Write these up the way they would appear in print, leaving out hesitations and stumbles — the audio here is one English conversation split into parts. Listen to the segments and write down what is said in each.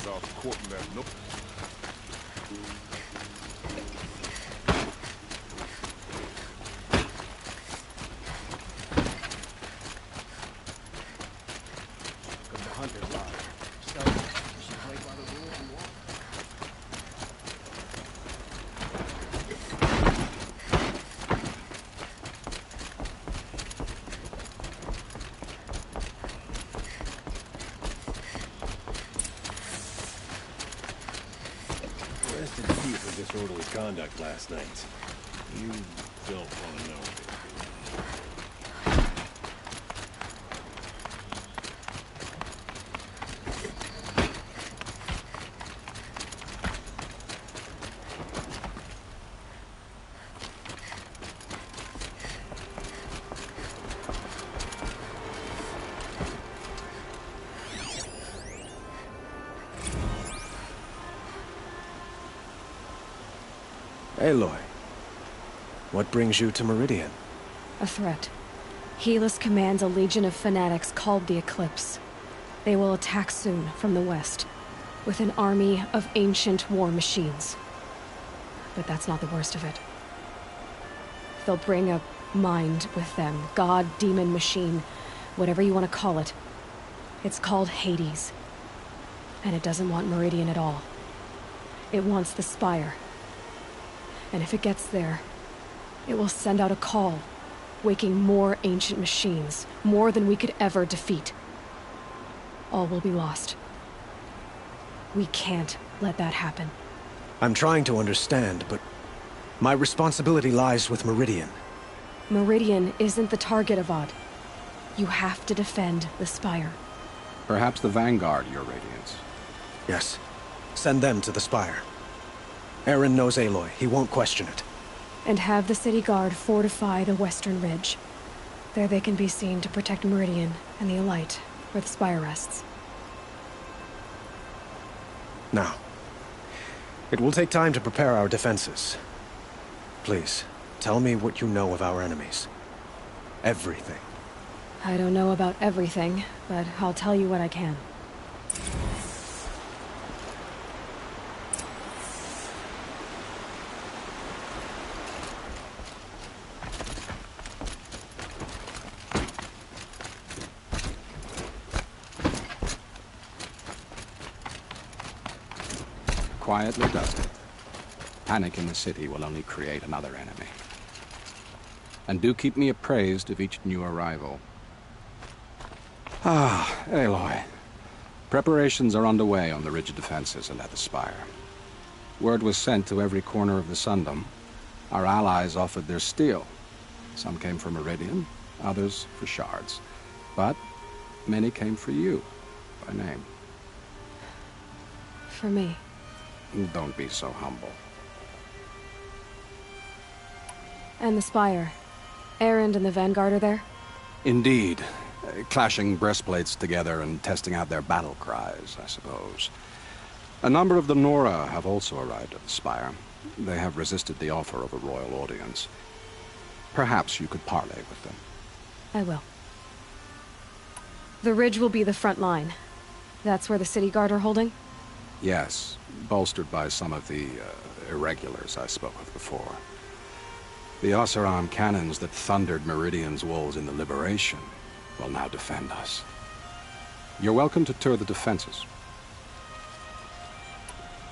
without courting that nook. Of the hunter's lodge. So, you should play by the rules and walk. Arrested you for disorderly conduct last night. You don't want to know. Aloy, what brings you to Meridian? A threat. Helis commands a legion of fanatics called the Eclipse. They will attack soon from the west, with an army of ancient war machines. But that's not the worst of it. They'll bring a mind with them, god, demon, machine, whatever you want to call it. It's called Hades. And it doesn't want Meridian at all. It wants the Spire. And if it gets there, it will send out a call, waking more ancient machines, more than we could ever defeat. All will be lost. We can't let that happen. I'm trying to understand, but my responsibility lies with Meridian. Meridian isn't the target, Avad. You have to defend the Spire. Perhaps the Vanguard, Your Radiance. Yes. Send them to the Spire. Aaron knows Aloy. He won't question it. And have the city guard fortify the western ridge. There they can be seen to protect Meridian and the Elite, where the Spire rests. Now, it will take time to prepare our defenses. Please, tell me what you know of our enemies. Everything. I don't know about everything, but I'll tell you what I can. Quietly does it. Panic in the city will only create another enemy. And do keep me appraised of each new arrival. Ah, Aloy. Preparations are underway on the ridge defenses and at the Spire. Word was sent to every corner of the Sundom. Our allies offered their steel. Some came for Meridian, others for shards. But many came for you, by name. For me. Don't be so humble. And the Spire. Erend and the Vanguard are there? Indeed. Clashing breastplates together and testing out their battle cries, I suppose. A number of the Nora have also arrived at the Spire. They have resisted the offer of a royal audience. Perhaps you could parley with them. I will. The ridge will be the front line. That's where the city guard are holding? Yes, bolstered by some of the irregulars I spoke of before. The Oseram cannons that thundered Meridian's walls in the Liberation will now defend us. You're welcome to tour the defenses.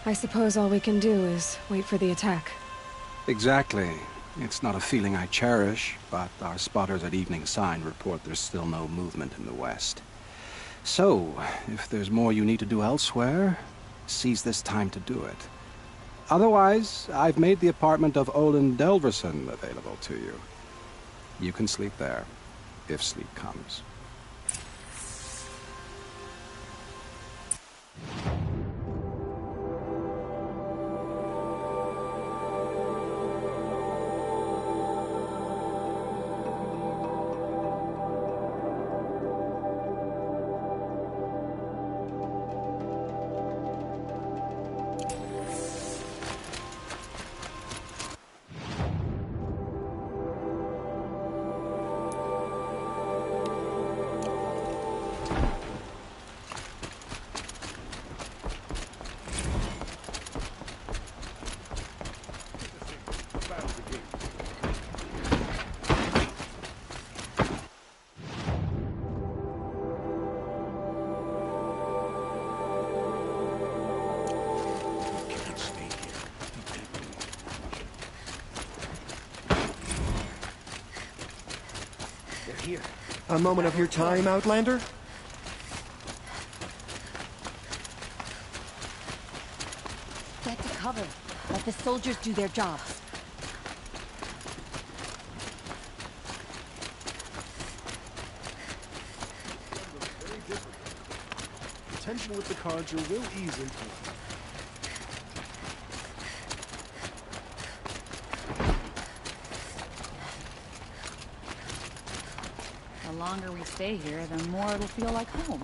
I suppose all we can do is wait for the attack. Exactly. It's not a feeling I cherish, but our spotters at Evening Sign report there's still no movement in the west. So, if there's more you need to do elsewhere, seize this time to do it. Otherwise, I've made the apartment of Olin Delverson available to you. You can sleep there, if sleep comes. They're here. A moment of your time, Outlander? Get to cover. Let the soldiers do their jobs. Very different. The tension with the conjure will ease in time. The longer we stay here, the more it'll feel like home.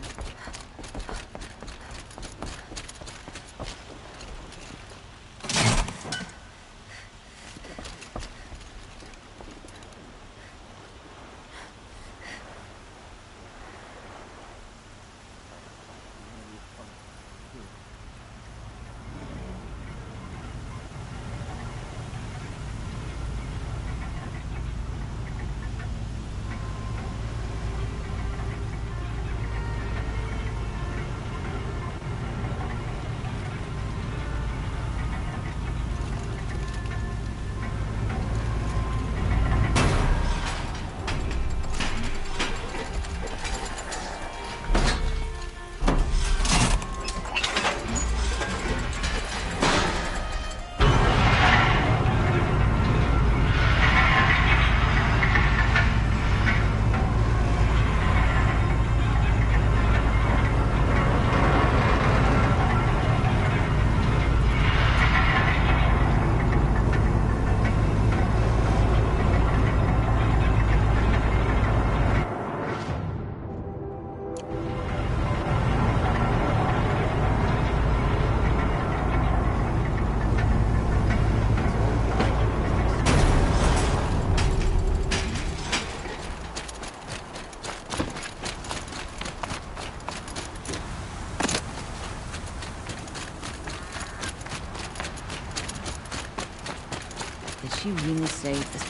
Did she really save this?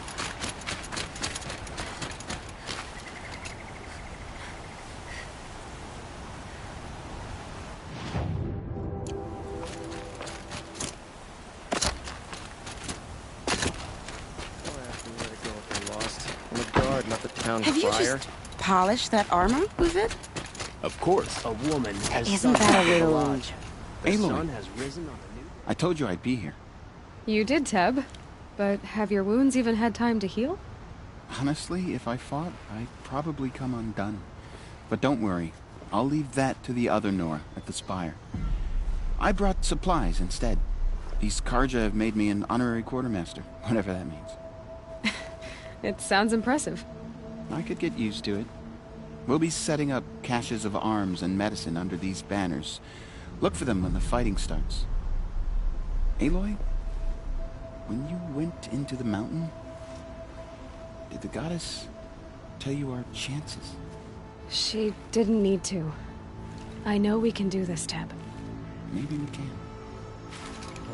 Have you just polished that armor, MOUEVE? Of course. A woman has Isn't that a little... The Aloy. sun has risen on a new... I told you I'd be here. You did, Teb. But have your wounds even had time to heal? Honestly, if I fought, I'd probably come undone. But don't worry. I'll leave that to the other Nora at the Spire. I brought supplies instead. These Karja have made me an honorary quartermaster, whatever that means. It sounds impressive. I could get used to it. We'll be setting up caches of arms and medicine under these banners. Look for them when the fighting starts. Aloy, when you went into the mountain, did the goddess tell you our chances? She didn't need to. I know we can do this, Teb. Maybe we can.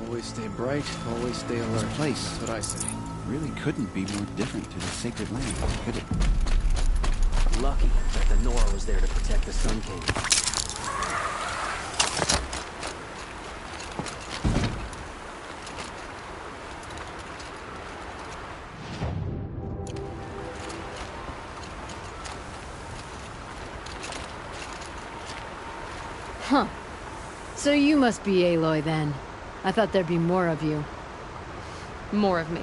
Always stay bright, always stay alert. This place, That's what I say. really couldn't be more different to the sacred land, could it? Lucky that the Nora was there to protect the Sun King. Huh. So you must be Aloy then. I thought there'd be more of you. More of me.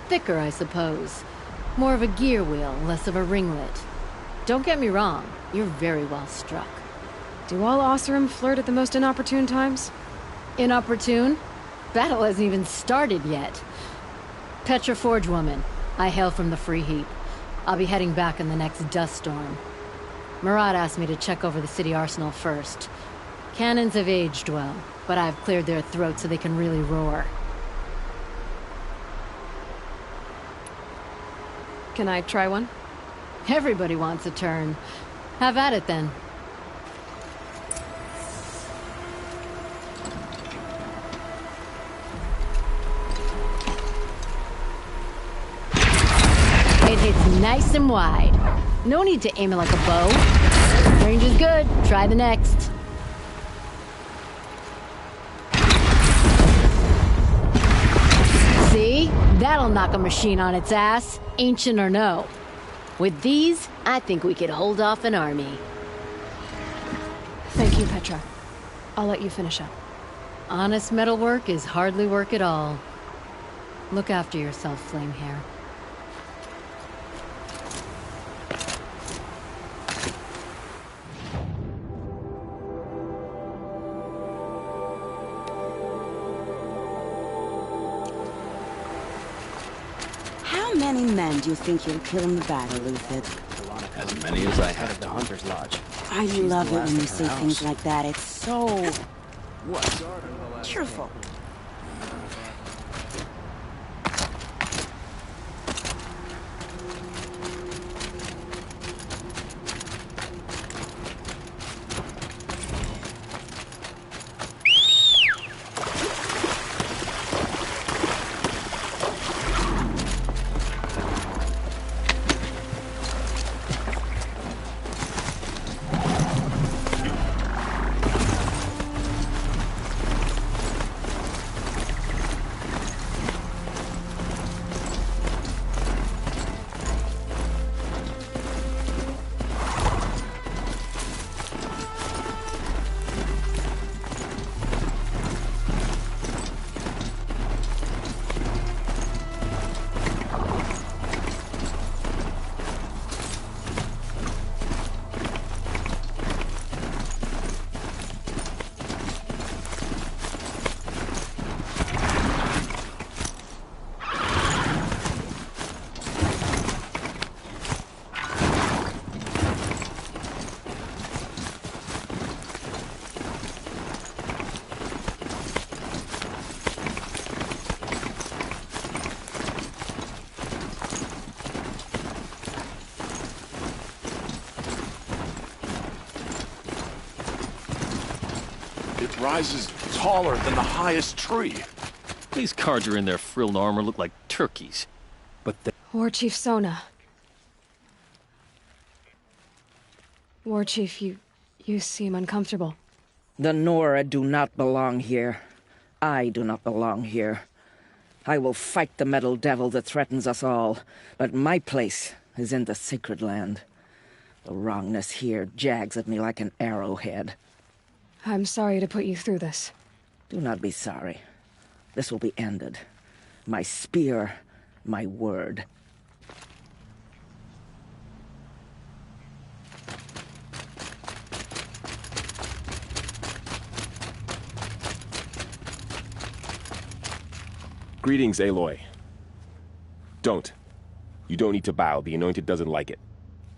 Thicker, I suppose. More of a gear wheel, less of a ringlet. Don't get me wrong, you're very well struck. Do all Oseram flirt at the most inopportune times? Inopportune? Battle hasn't even started yet. Petra Forge woman. I hail from the Free Heap. I'll be heading back in the next dust storm. Murad asked me to check over the city arsenal first. Cannons have aged well, but I've cleared their throats so they can really roar. Can I try one? Everybody wants a turn. Have at it then. It hits nice and wide. No need to aim it like a bow. Range is good. Try the next. See? That'll knock a machine on its ass, ancient or no. With these, I think we could hold off an army. Thank you, Petra. I'll let you finish up. Honest metalwork is hardly work at all. Look after yourself, Flamehair. How many men do you think you'll kill in the battle, Luthed? As many as I had at the Hunter's Lodge. I love it when you say things like that. It's so... cheerful. It rises taller than the highest tree. These Carja in their frilled armor look like turkeys. But they... War Chief Sona. War Chief, you seem uncomfortable. The Nora do not belong here. I do not belong here. I will fight the metal devil that threatens us all, but my place is in the sacred land. The wrongness here jags at me like an arrowhead. I'm sorry to put you through this. Do not be sorry. This will be ended. My spear, my word. Greetings, Aloy. Don't. You don't need to bow. The Anointed doesn't like it.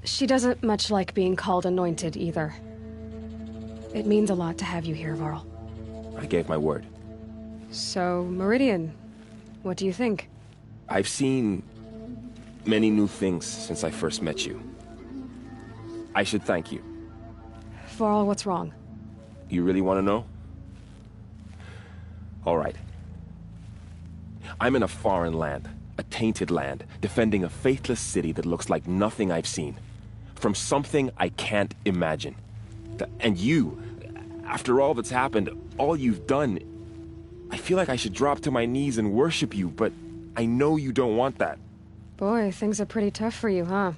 She doesn't much like being called Anointed, either. It means a lot to have you here, Varl. I gave my word. So, Meridian, what do you think? I've seen many new things since I first met you. I should thank you. Varl, what's wrong? You really want to know? All right. I'm in a foreign land, a tainted land, defending a faithless city that looks like nothing I've seen. From something I can't imagine. And you, after all that's happened, all you've done, I feel like I should drop to my knees and worship you, but I know you don't want that. Boy, things are pretty tough for you, huh?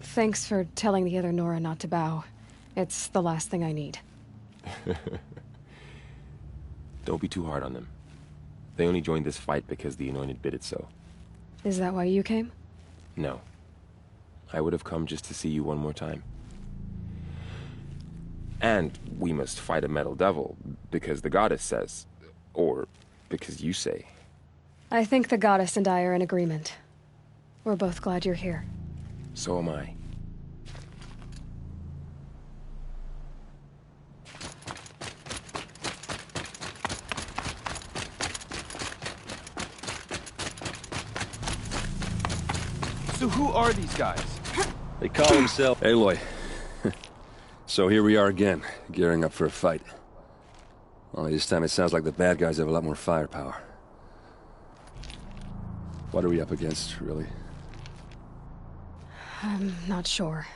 Thanks for telling the other Nora not to bow. It's the last thing I need. Don't be too hard on them. They only joined this fight because the Anointed bid it so. Is that why you came? No. I would have come just to see you one more time. And we must fight a metal devil, because the goddess says. Or because you say. I think the goddess and I are in agreement. We're both glad you're here. So am I. So who are these guys? They call themselves Aloy. So here we are again, gearing up for a fight. Only this time it sounds like the bad guys have a lot more firepower. What are we up against, really? I'm not sure.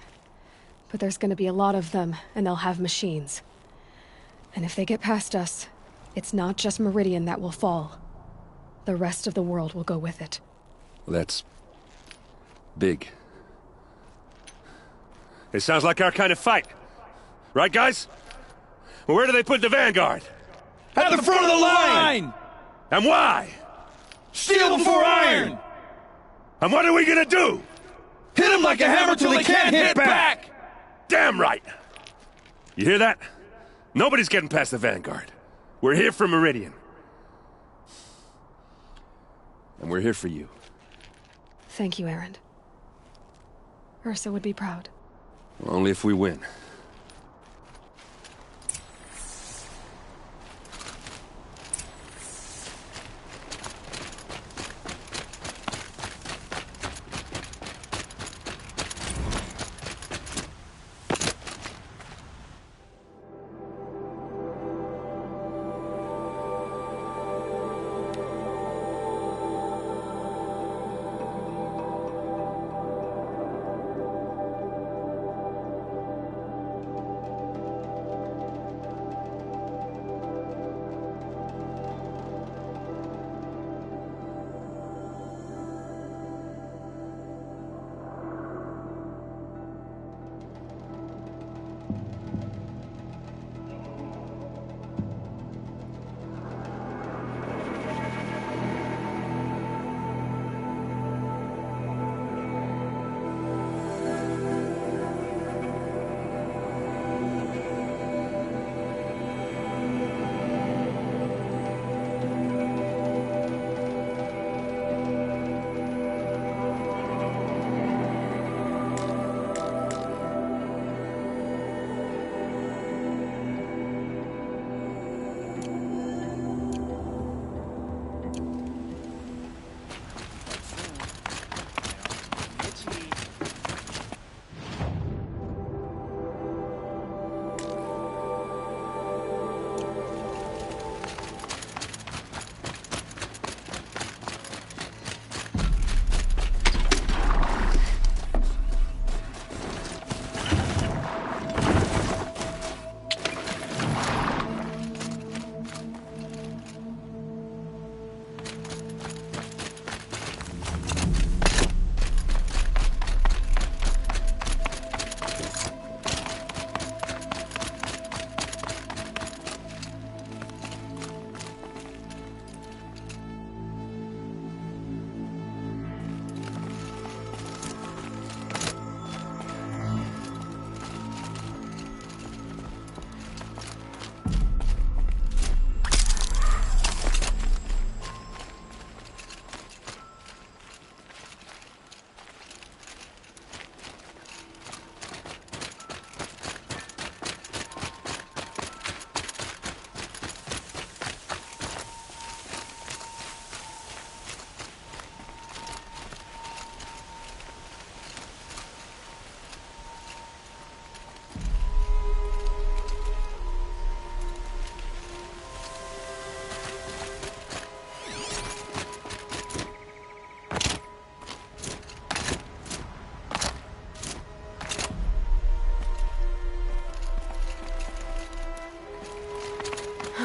But there's gonna be a lot of them, and they'll have machines. And if they get past us, it's not just Meridian that will fall. The rest of the world will go with it. Well, that's big, It sounds like our kind of fight. Right, guys? Well, where do they put the Vanguard? At the front of the line! And why? Steel before iron! And what are we gonna do? Hit them like a hammer till they can't hit back! Damn right! You hear that? Nobody's getting past the Vanguard. We're here for Meridian. And we're here for you. Thank you, Erend. Ursa would be proud. Only if we win.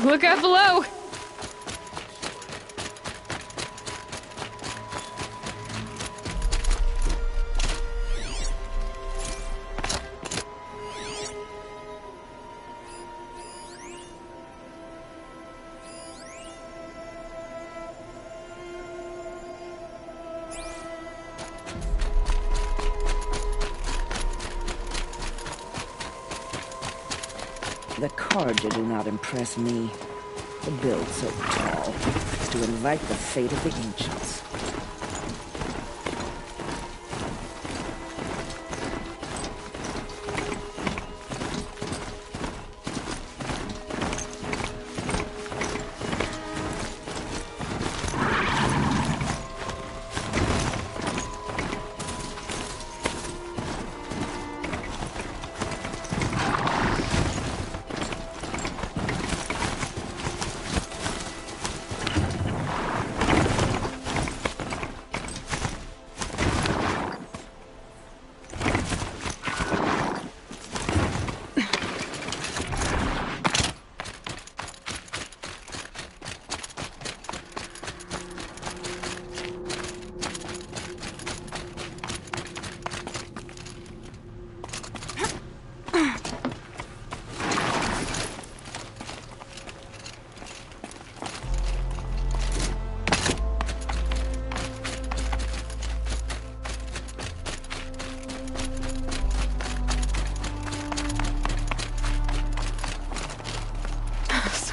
Look out below! The Carja do not impress me. The build so tall, to invite the fate of the ancients.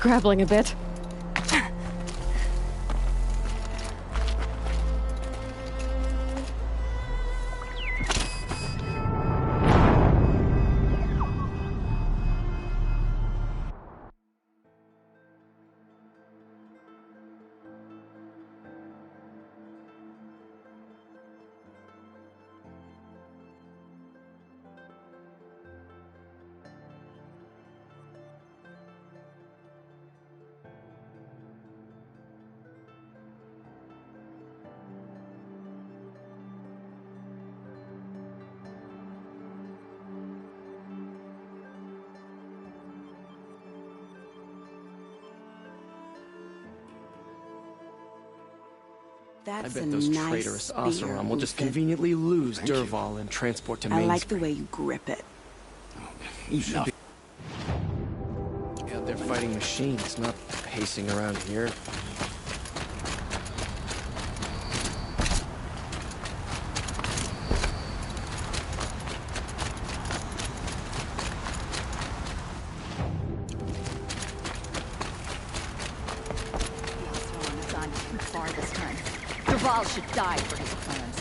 scrabbling a bit. That's I bet those nice traitorous beer, Oseram will just Ethan. conveniently lose Derval and transport to Main I like Street. the way you grip it. You should be. Yeah, they're fighting machines, not pacing around here. Derval should die for his plans.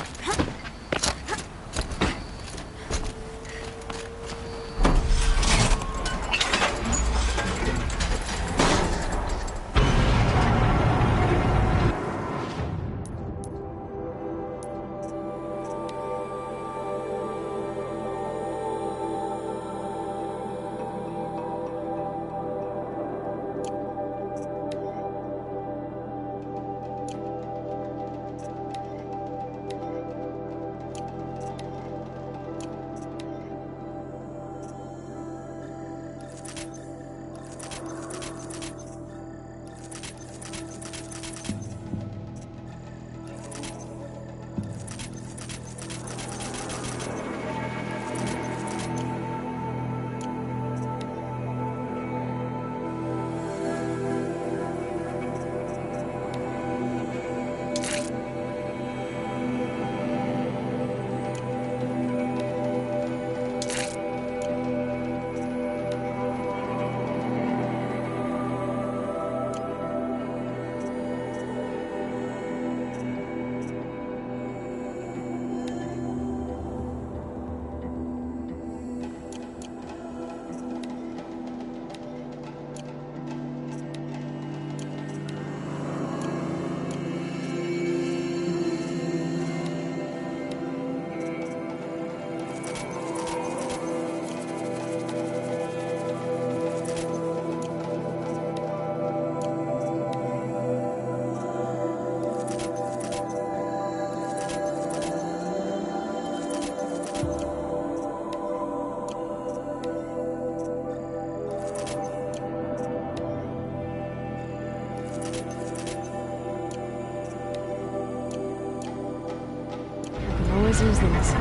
Always use these.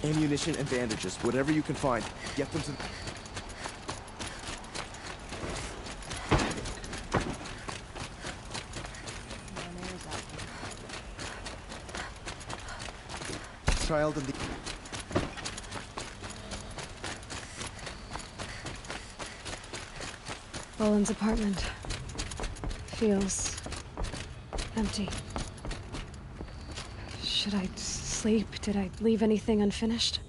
Ammunition and bandages, whatever you can find. Get them to... Child in the... Boland's apartment feels empty. Should I sleep? Did I leave anything unfinished?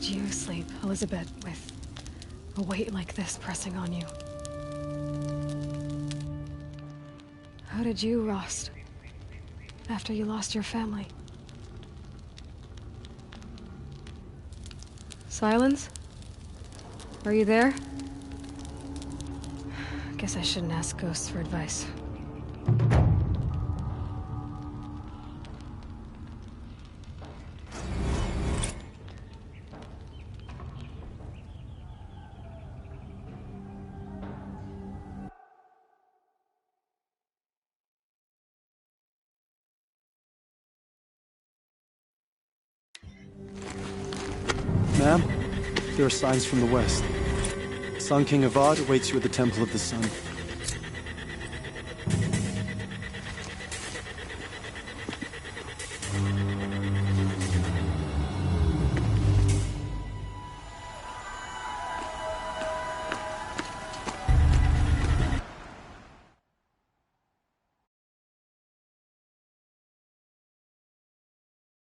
did you sleep, Elizabeth, with a weight like this pressing on you? How did you rest after you lost your family? Silence? Are you there? Guess I shouldn't ask ghosts for advice. Ma'am, there are signs from the west. Sun King Avad awaits you at the Temple of the Sun.